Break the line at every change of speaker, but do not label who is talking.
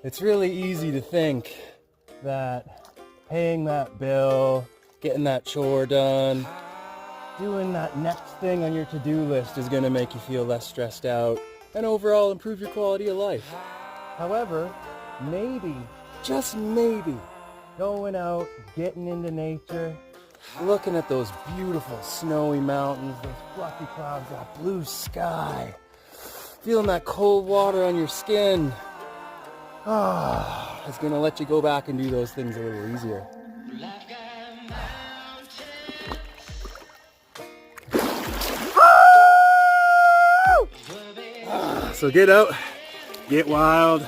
It's really easy to think that paying that bill, getting that chore done, doing that next thing on your to-do list is going to make you feel less stressed out and overall improve your quality of life. However, maybe, just maybe, going out, getting into nature, looking at those beautiful snowy mountains, those fluffy clouds, that blue sky, feeling that cold water on your skin, it's going to let you go back and do those things a little easier. So get out, get wild,